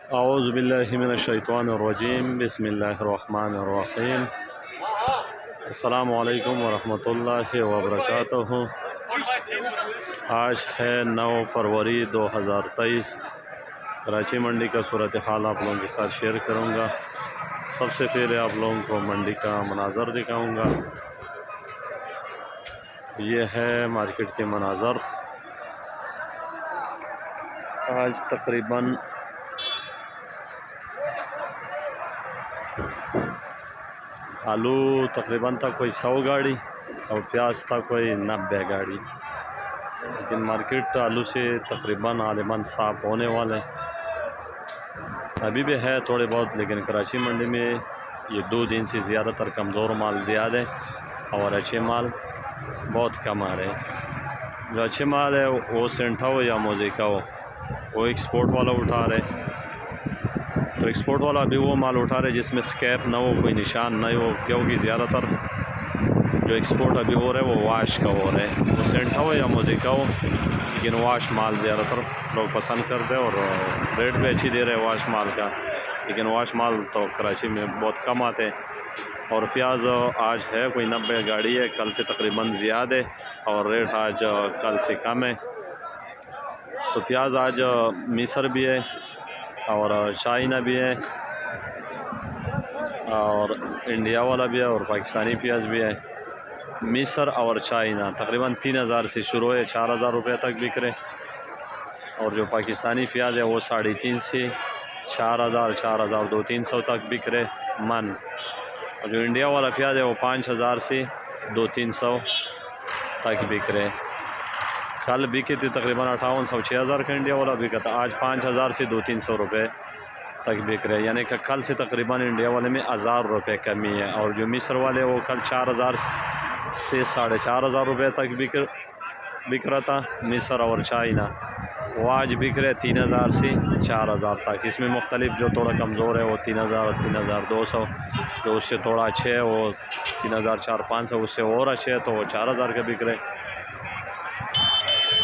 اعوذ باللہ من الشیطان الرجیم، بسم اللہ الرحمن الرحیم۔ السلام علیکم ورحمۃ اللہ وبرکاتہ۔ آج ہے 9 فروری 2023۔ کراچی منڈی کا صورتحال آپ لوگوں کے ساتھ شیئر کروں گا۔ سب سے پہلے آپ لوگوں کو منڈی کا مناظر دکھاؤں گا۔ یہ ہے مارکیٹ کے مناظر۔ آج تقریباً آلو تقریباً تھا کوئی 100 گاڑی اور پیاز تھا کوئی 90 گاڑی، لیکن مارکیٹ آلو سے تقریباً غالباً صاف ہونے والے ابھی بھی ہے تھوڑے بہت، لیکن کراچی منڈی میں یہ 2 دن سے زیادہ تر کمزور مال زیادہ ہے اور اچھے مال بہت کم آ رہے ہیں۔ جو اچھے مال ہے وہ سینٹھا ہو یا موزیکا ہو، وہ ایکسپورٹ والا اٹھا رہے، تو ایکسپورٹ والا بھی وہ مال اٹھا رہے جس میں اسکیپ نہ ہو، کوئی نشان نہ ہو، کیونکہ زیادہ تر جو ایکسپورٹ ابھی ہو رہا ہے وہ واش کا ہو رہا ہے، وہ سینٹھا ہو یا موزیکا ہو، لیکن واش مال زیادہ تر لوگ پسند کرتے ہیں اور ریٹ بھی اچھی دے رہے ہیں واش مال کا، لیکن واش مال تو کراچی میں بہت کم آتے ہیں۔ اور پیاز آج ہے کوئی 90 گاڑی ہے، کل سے تقریباً زیادہ ہے اور ریٹ آج کل سے کم ہے۔ تو پیاز آج مصر بھی ہے اور چائنا بھی ہے اور انڈیا والا بھی ہے اور پاکستانی پیاز بھی ہے۔ مصر اور چائنا تقریباً 3000 سے شروع ہے، 4000 روپے تک بک رہے، اور جو پاکستانی پیاز ہے وہ 350 سے 4000 4200 تک بک رہے من، اور جو انڈیا والا پیاز ہے وہ 5000 سے 2300 تک بک رہے۔ کل بکے تھے تقریباً 5800 6000 کا انڈیا والا بکا تھا، آج 5000 سے 2300 روپے تک بک رہے، یعنی کہ کل سے تقریباً انڈیا والے میں 1000 روپے کمی ہے، اور جو مصر والے وہ کل 4000 سے 4500 روپے تک بک رہا تھا مصر اور چائنا، وہ آج بک رہے 3000 سے 4000 تک۔ اس میں مختلف جو تھوڑا کمزور ہے وہ 3000 3200، جو اس سے تھوڑا اچھے ہے وہ 3400، اس سے اور اچھے ہے تو وہ 4000 کا بک رہے۔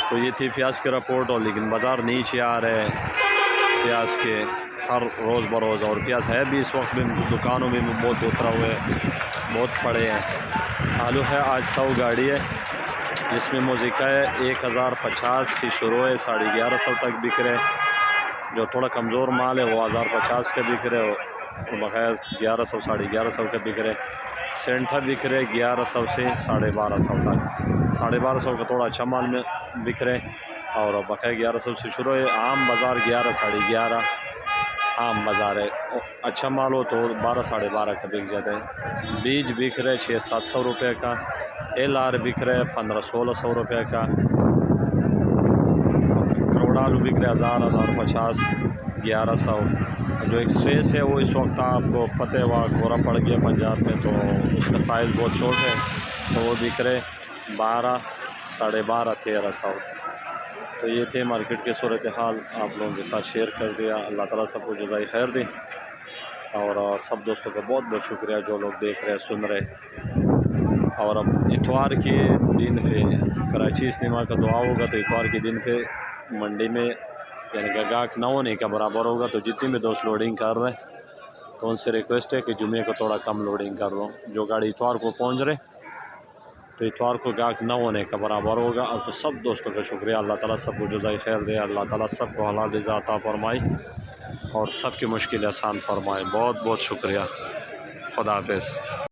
تو یہ تھی پیاز کی رپورٹ، اور لیکن بازار نیچے آ رہے پیاز کے ہر روز بروز، اور پیاز ہے بھی اس وقت بھی دکانوں میں بہت اترا ہوئے بہت پڑے ہیں۔ آلو ہے آج 100 گاڑی ہے، جس میں موزیکا ہے 1050 سے شروع ہے، 1150 تک بک رہے، جو تھوڑا کمزور مال ہے وہ 1050 کا بک رہے، اور بقایا 1100 1150 کا بک رہے۔ سینٹھا بک رہے 1100 سے 1250 تک، 1250 کا تھوڑا اچھا مال میں بک رہے، اور بقایا 1100 سے شروع ہے۔ عام بازار 11 11.5 عام بازار ہے، اچھا مال ہو تو 12 12.5 کا بک جاتا ہے۔ بیج بک رہے 600-700 روپے کا، ایل آر بک رہے 1500-1600 روپے کا، کروڑا آلو بک رہے 1050 1100۔ جو ایکسپریس ہے وہ اس وقت آپ کو پتہ ہے وہاں کورا پڑ گیا پنجاب میں، تو اس کا سائز بہت چھوٹ ہے، تو وہ بک رہے 12 12.5 1300۔ تو یہ تھے مارکیٹ کے صورتحال، آپ لوگوں کے ساتھ شیئر کر دیا۔ اللہ تعالیٰ سب کو جزائے خیر دے، اور سب دوستوں کا بہت بہت شکریہ جو لوگ دیکھ رہے سن رہے۔ اور اب اتوار کے دن پہ کراچی اجتماع کا دعا ہوگا، تو اتوار کے دن پہ منڈی میں یعنی کہ گاہک نہ ہونے کا برابر ہوگا، تو جتنے بھی دوست لوڈنگ کر رہے ہیں تو ان سے ریکویسٹ ہے کہ جمعے کو تھوڑا کم لوڈنگ کر لو، جو گاڑی اتوار کو پہنچ رہے تو اتوار کو گاہک نہ ہونے کا برابر ہوگا۔ اور تو سب دوستوں کا شکریہ، اللہ تعالیٰ سب کو جزائے خیر دے، اللہ تعالیٰ سب کو حلال رزق عطا فرمائے اور سب کی مشکل آسان فرمائے۔ بہت بہت شکریہ، خدا حافظ۔